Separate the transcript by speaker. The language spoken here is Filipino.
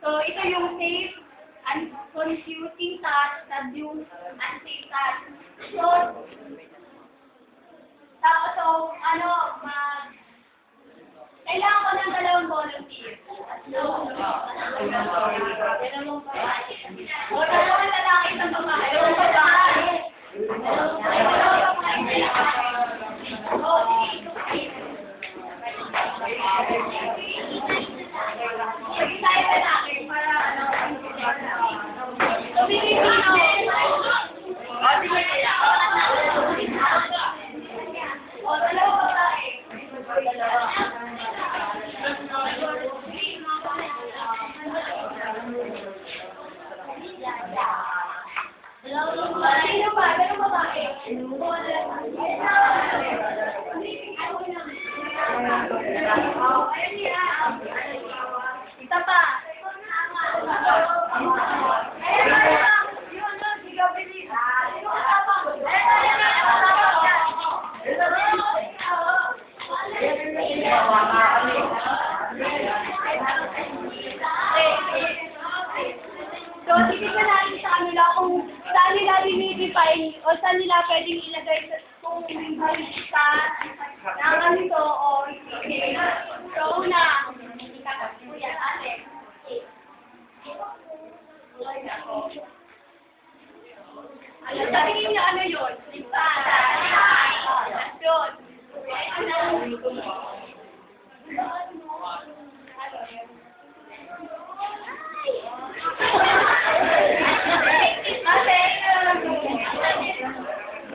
Speaker 1: So, ito yung safe and confusing task, abuse, unsafe task. So, kailangan ko ng dalawang volunteer. O, dalawang lalaki sa babae. Dalawang babae. Sige tayo lalaki para isa pa. So, titignan natin sa kanila kung saan nila dinidefine o saan nila pwedeng ilagay kung may